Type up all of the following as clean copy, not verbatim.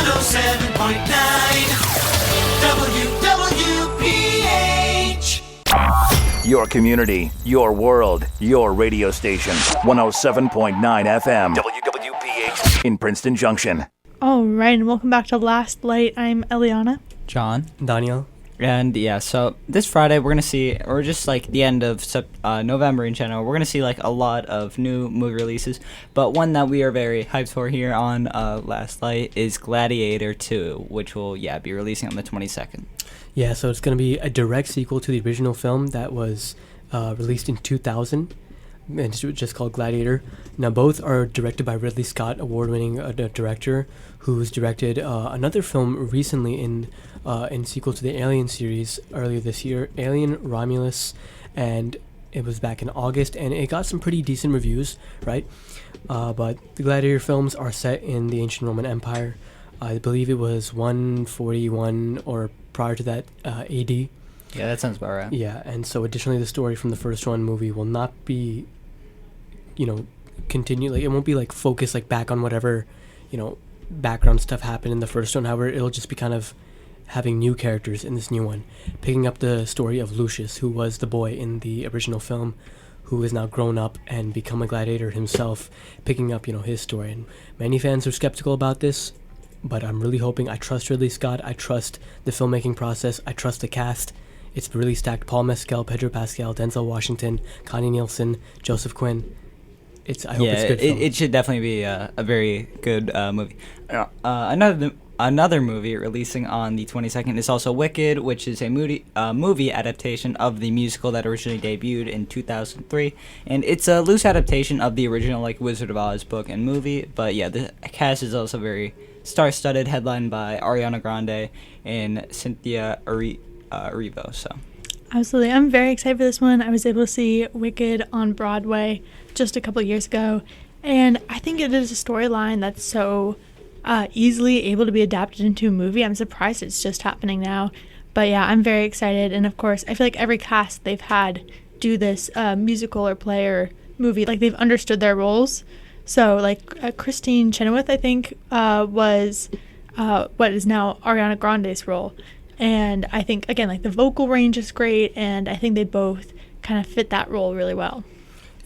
WWPH. Your community, your world, your radio station. 107.9 FM. WWPH in Princeton Junction. All right, and welcome back to Last Light. I'm Eliana. John. Daniyal. And yeah, so this Friday we're gonna see, or just like the end of November in general, we're gonna see like a lot of new movie releases. But one that we are very hyped for here on Last Light is Gladiator 2, which will be releasing on the 22nd. Yeah, so it's gonna be a direct sequel to the original film that was released in 2000, and it's just called Gladiator. Now both are directed by Ridley Scott, award-winning director, who's directed another film recently in sequel to the Alien series earlier this year, Alien Romulus, and it was back in August, and it got some pretty decent reviews, right? But the Gladiator films are set in the ancient Roman Empire. I believe it was 141 or prior to that AD. Yeah, that sounds about right. Yeah, and so additionally, the story from the first one movie will not be, continually. It won't be like focused like back on whatever, background stuff happened in the first one. However, it'll just be kind of having new characters in this new one, picking up the story of Lucius, who was the boy in the original film, who is now grown up and become a gladiator himself, picking up, his story. And many fans are skeptical about this, but I'm really hoping. I trust Ridley Scott. I trust the filmmaking process. I trust the cast. It's really stacked. Paul Mescal, Pedro Pascal, Denzel Washington, Connie Nielsen, Joseph Quinn. I hope it's a good film. It should definitely be a very good movie. Another movie releasing on the 22nd is also Wicked, which is a movie adaptation of the musical that originally debuted in 2003, and it's a loose adaptation of the original Wizard of Oz book and movie. But yeah, the cast is also very star-studded, headlined by Ariana Grande and Cynthia Erivo. So Absolutely. I'm very excited for this one. I was able to see Wicked on Broadway just a couple years ago, and I think it is a storyline that's so easily able to be adapted into a movie. I'm surprised it's just happening now. But yeah, I'm very excited, and of course, I feel like every cast they've had do this musical or play or movie, they've understood their roles. So Christine Chenoweth, I think, was what is now Ariana Grande's role. And I think, again, the vocal range is great, and I think they both kind of fit that role really well.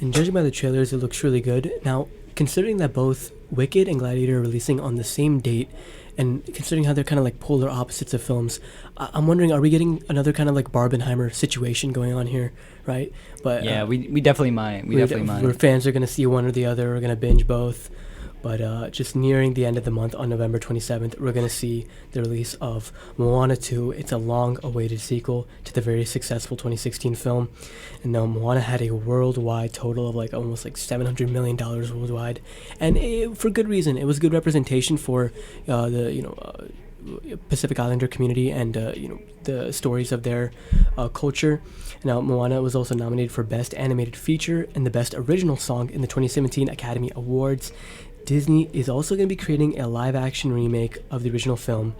And judging by the trailers, it looks really good. Now, considering that both Wicked and Gladiator are releasing on the same date, and considering how they're kind of polar opposites of films, I'm wondering, are we getting another kind of Barbenheimer situation going on here, right? But yeah, we definitely might. We definitely might. Where fans are going to see one or the other, we're going to binge both. But just nearing the end of the month on November 27th, we're going to see the release of Moana 2. It's a long-awaited sequel to the very successful 2016 film. And now Moana had a worldwide total of almost $700 million worldwide. And for good reason. It was good representation for the Pacific Islander community and the stories of their culture. Now, Moana was also nominated for Best Animated Feature and the Best Original Song in the 2017 Academy Awards. Disney is also going to be creating a live-action remake of the original film,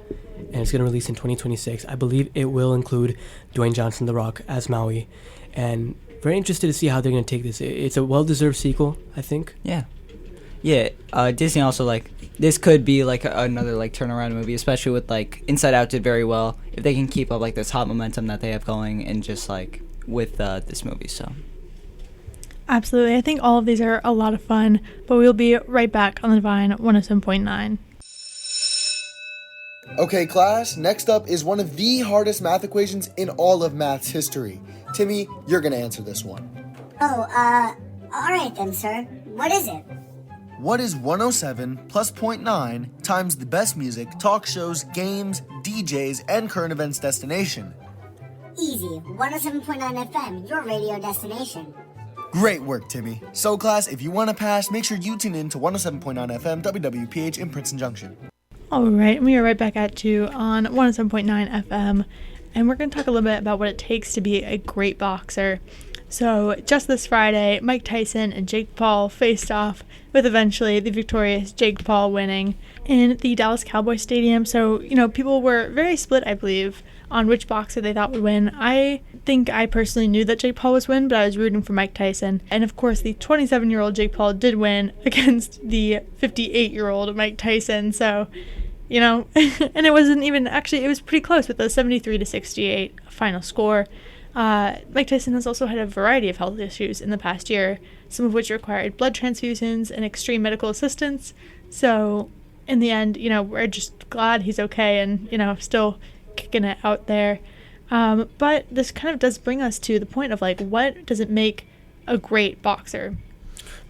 and it's going to release in 2026. I believe it will include Dwayne Johnson, The Rock, as Maui, and very interested to see how they're going to take this. It's a well-deserved sequel, I think. Yeah. Disney also this could be another turnaround movie, especially with Inside Out did very well. If they can keep up this hot momentum that they have going, and just with this movie, so. Absolutely. I think all of these are a lot of fun, but we'll be right back on the Divine 107.9. Okay, class, next up is one of the hardest math equations in all of math's history. Timmy, you're going to answer this one. All right then, sir. What is it? What is 107 plus 0.9 times the best music, talk shows, games, DJs, and current events destination? Easy. 107.9 FM, your radio destination. Great work, Timmy. So, class, if you want to pass, make sure you tune in to 107.9 FM WWPH in Princeton Junction. All right, we are right back at you on 107.9 FM, and we're going to talk a little bit about what it takes to be a great boxer. So, just this Friday, Mike Tyson and Jake Paul faced off, with eventually the victorious Jake Paul winning in the Dallas Cowboys Stadium. So, people were very split, I believe, on which boxer they thought would win. I think I personally knew that Jake Paul was win, but I was rooting for Mike Tyson. And of course, the 27-year-old Jake Paul did win against the 58-year-old Mike Tyson. So And it wasn't even, actually, it was pretty close with a 73-68 final score. Mike Tyson has also had a variety of health issues in the past year, some of which required blood transfusions and extreme medical assistance. So in the end, we're just glad he's okay and, still kicking it out there. But this kind of does bring us to the point of, like, what does it make a great boxer?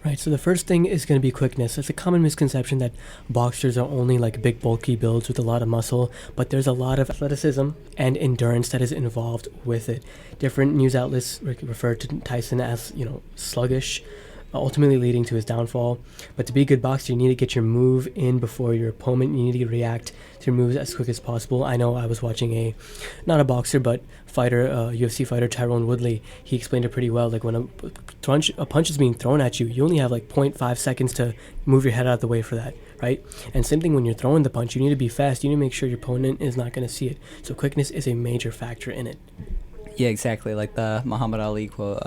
Right, so the first thing is going to be quickness. It's a common misconception that boxers are only like big bulky builds with a lot of muscle, but there's a lot of athleticism and endurance that is involved with it. Different news outlets refer to Tyson as, sluggish, ultimately leading to his downfall. But to be a good boxer, you need to get your move in before your opponent. You need to react to your moves as quick as possible. I know I was watching not a boxer, but UFC fighter Tyrone Woodley. He explained it pretty well. Like when a punch is being thrown at you, you only have like 0.5 seconds to move your head out of the way for that, right? And same thing when you're throwing the punch, you need to be fast. You need to make sure your opponent is not going to see it. So quickness is a major factor in it. Yeah, exactly. Like the Muhammad Ali quote,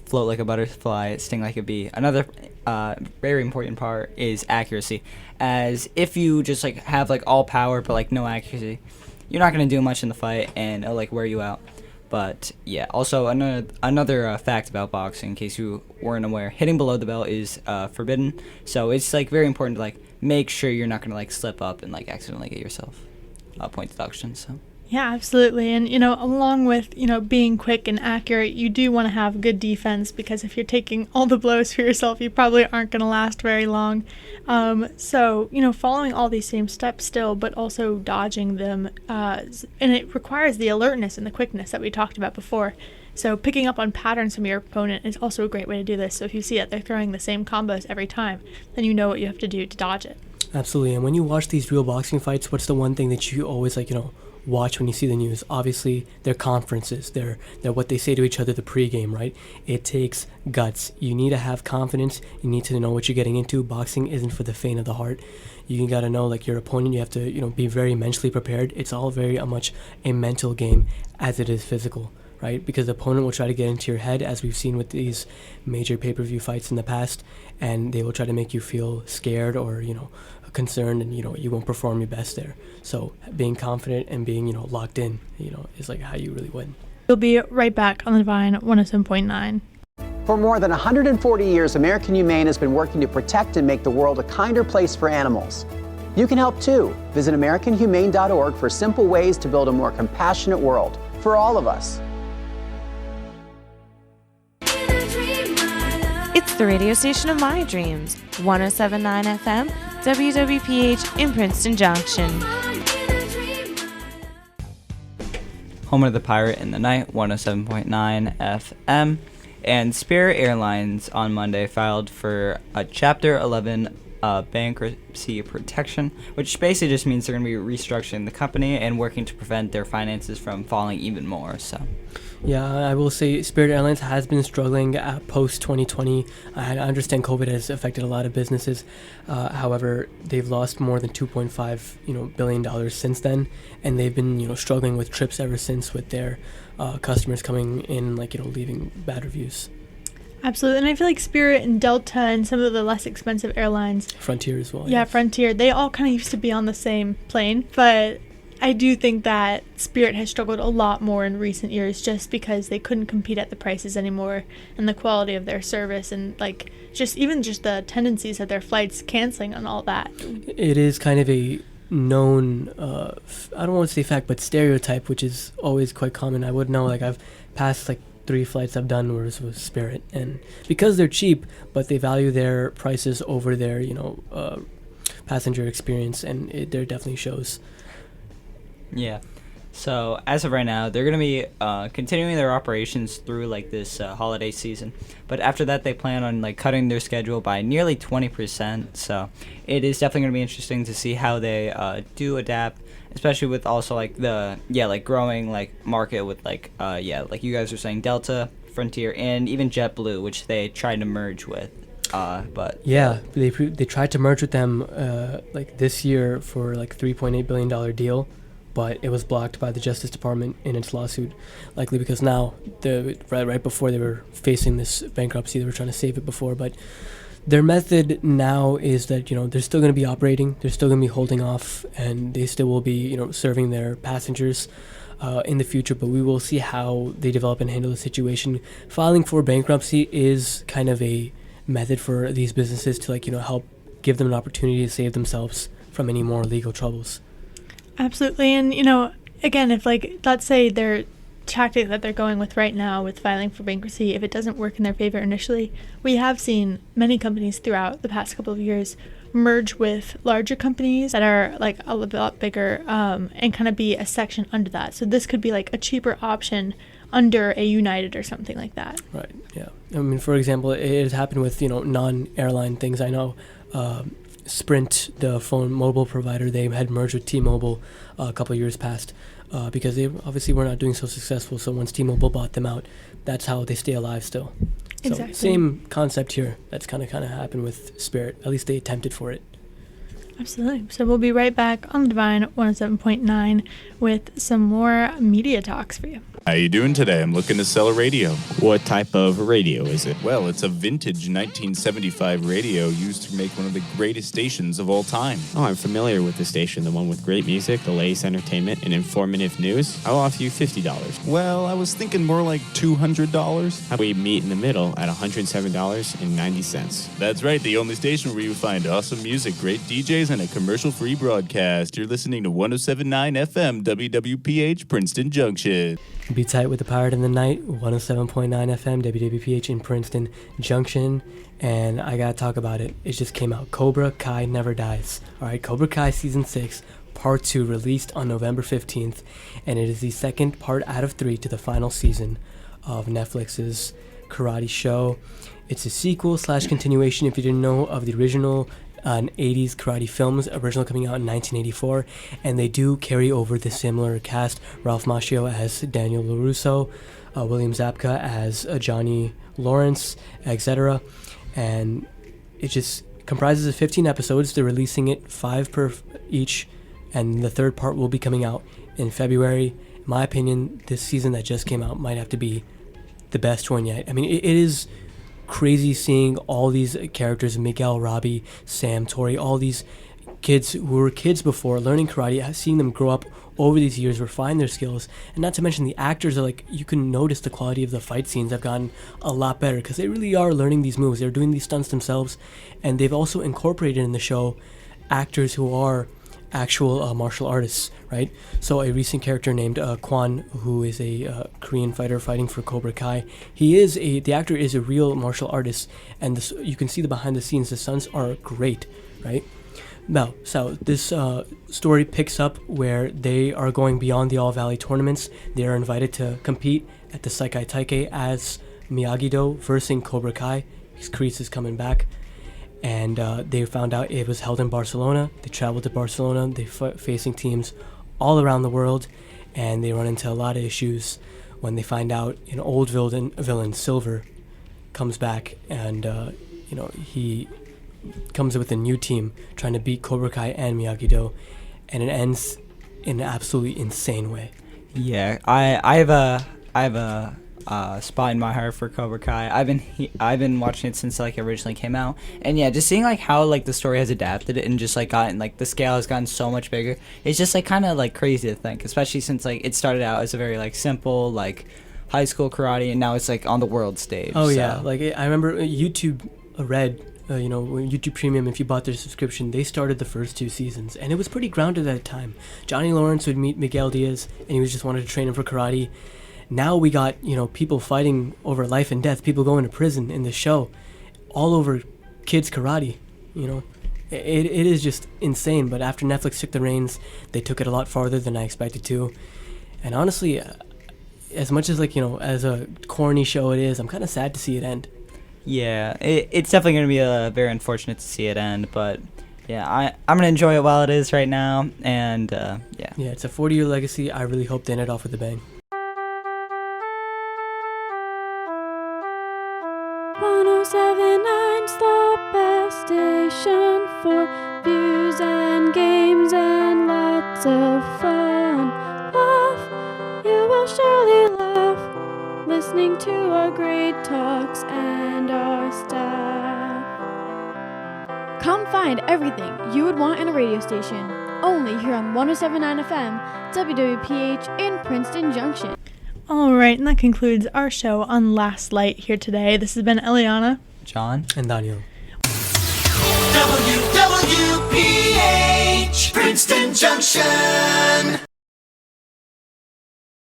float like a butterfly, sting like a bee. Another very important part is accuracy. As if you just like have like all power but like no accuracy, you're not going to do much in the fight and it'll like wear you out. But yeah, also another fact about boxing, in case you weren't aware, hitting below the belt is forbidden. So it's like very important to like make sure you're not going to like slip up and like accidentally get yourself point deduction. So. Yeah, absolutely. And, along with, being quick and accurate, you do want to have good defense, because if you're taking all the blows for yourself, you probably aren't going to last very long. So, following all these same steps still, but also dodging them. And it requires the alertness and the quickness that we talked about before. So picking up on patterns from your opponent is also a great way to do this. So if you see that they're throwing the same combos every time, then you know what you have to do to dodge it. Absolutely. And when you watch these real boxing fights, what's the one thing that you always watch when you see the news? Obviously, their conferences, they're what they say to each other, the pregame, right? It takes guts. You need to have confidence. You need to know what you're getting into. Boxing isn't for the faint of the heart. You got to know, like, your opponent. You have to, be very mentally prepared. It's all very much a mental game as it is physical, right? Because the opponent will try to get into your head, as we've seen with these major pay-per-view fights in the past, and they will try to make you feel scared or, concerned, and you won't perform your best there. So being confident and being locked in is like how you really win. We'll be right back on the Divine 107.9. For more than 140 years, American Humane has been working to protect and make the world a kinder place for animals. You can help too. Visit AmericanHumane.org for simple ways to build a more compassionate world for all of us. It's the radio station of my dreams, 107.9 FM, WWPH in Princeton Junction. Home of the Pirate in the Night, 107.9 FM. And Spirit Airlines on Monday filed for a Chapter 11 bankruptcy protection, which basically just means they're going to be restructuring the company and working to prevent their finances from falling even more. So. Yeah, I will say Spirit Airlines has been struggling post-2020. I understand COVID has affected a lot of businesses. However, they've lost more than $2.5 billion since then, and they've been struggling with trips ever since, with their customers coming in leaving bad reviews. Absolutely. And I feel like Spirit and Delta and some of the less expensive airlines, Frontier as well. Yeah, yes. Frontier, they all kind of used to be on the same plane, but I do think that Spirit has struggled a lot more in recent years, just because they couldn't compete at the prices anymore, and the quality of their service, and just the tendencies of their flights canceling and all that. It is kind of a known, I don't want to say fact, but stereotype, which is always quite common. I would know, I've passed 3 flights I've done was with Spirit, and because they're cheap, but they value their prices over their passenger experience, and there definitely shows. Yeah. So as of right now, they're going to be continuing their operations through this holiday season. But after that, they plan on cutting their schedule by nearly 20%. So it is definitely going to be interesting to see how they do adapt, especially with also growing market with you guys were saying, Delta, Frontier, and even JetBlue, which they tried to merge with. They tried to merge with them this year for $3.8 billion deal. But it was blocked by the Justice Department in its lawsuit, likely because now, right before they were facing this bankruptcy, they were trying to save it before, but Their method now is that, they're still going to be operating, they're still going to be holding off, and they still will be, serving their passengers in the future, but we will see how they develop and handle the situation. Filing for bankruptcy is kind of a method for these businesses to, help give them an opportunity to save themselves from any more legal troubles. Absolutely. And, again, if, let's say their tactic that they're going with right now with filing for bankruptcy, if it doesn't work in their favor initially, we have seen many companies throughout the past couple of years merge with larger companies that are a lot bigger and kind of be a section under that. So this could be a cheaper option under a United or something like that. Right. Yeah. I mean, for example, it has happened with non-airline things. I know Sprint, the phone mobile provider, they had merged with T-Mobile a couple of years past because they obviously were not doing so successful. So once T-Mobile bought them out, that's how they stay alive still. So Exactly. Same concept here. That's kind of happened with Spirit. At least they attempted for it. Absolutely. So we'll be right back on the Divine 107.9 with some more media talks for you. How you doing today? I'm looking to sell a radio. What type of radio is it? Well, it's a vintage 1975 radio used to make one of the greatest stations of all time. Oh, I'm familiar with the station, the one with great music, the latest entertainment, and informative news. I'll offer you $50. Well, I was thinking more like $200. How about we meet in the middle at $107.90? That's right, the only station where you find awesome music, great DJs, and a commercial-free broadcast. You're listening to 107.9 FM WWPH Princeton Junction. Be tight with the Pirate in the Night, 107.9 FM, WWPH in Princeton Junction. And I gotta talk about it. It just came out. Cobra Kai Never Dies. Alright, Cobra Kai Season 6, Part 2, released on November 15th. And it is the second part out of 3 to the final season of Netflix's karate show. It's a sequel / continuation, if you didn't know, of the original 80s karate films, original coming out in 1984, and they do carry over the similar cast. Ralph Macchio as Daniel LaRusso, William Zabka as Johnny Lawrence, etc. And it just comprises of 15 episodes. They're releasing it 5 per each, and the third part will be coming out in February. In my opinion, this season that just came out might have to be the best one yet. I mean, it is crazy seeing all these characters, Miguel, Robbie, Sam, Tori, all these kids who were kids before learning karate, seeing them grow up over these years, refine their skills, and not to mention the actors are you can notice the quality of the fight scenes have gotten a lot better because they really are learning these moves. They're doing these stunts themselves, and they've also incorporated in the show actors who are actual martial artists, right? So a recent character named Kwan, who is a Korean fighter fighting for Cobra Kai, the actor is a real martial artist, and you can see the behind the scenes. The stunts are great, right? Now, so this story picks up where they are going beyond the All Valley tournaments. They are invited to compete at the Seikai Taikei as Miyagi-Do versus Cobra Kai, because Kreese is coming back. And they found out it was held in Barcelona. They traveled to Barcelona. They're facing teams all around the world, and they run into a lot of issues when they find out an old villain, Silver, comes back, and he comes with a new team trying to beat Cobra Kai and Miyagi-Do, and it ends in an absolutely insane way. Yeah, I have a spot in my heart for Cobra Kai. I've been watching it since it originally came out, and yeah, just seeing how the story has adapted and just gotten the scale has gotten so much bigger. It's just kind of crazy to think, especially since it started out as a very simple high school karate, and now it's on the world stage. Oh so. yeah, I remember YouTube Red. YouTube Premium, if you bought their subscription, they started the first 2 seasons, and it was pretty grounded at the time. Johnny Lawrence would meet Miguel Diaz, and he was just wanted to train him for karate. Now we got, people fighting over life and death, people going to prison in the show, all over kids karate, It is just insane, but after Netflix took the reins, they took it a lot farther than I expected to. And honestly, as much as as a corny show it is, I'm kind of sad to see it end. Yeah, it's definitely going to be very unfortunate to see it end, but yeah, I'm going to enjoy it while it is right now, and yeah. Yeah, it's a 40-year legacy. I really hope they end it off with a bang. 107.9's the best station for views and games and lots of fun. Laugh, you will surely laugh, listening to our great talks and our staff. find everything you would want in a radio station. Only here on 107.9 FM, WWPH in Princeton Junction. All right, and that concludes our show on Last Light here today. This has been Eliana, John, and Daniyal. WWPH Princeton Junction.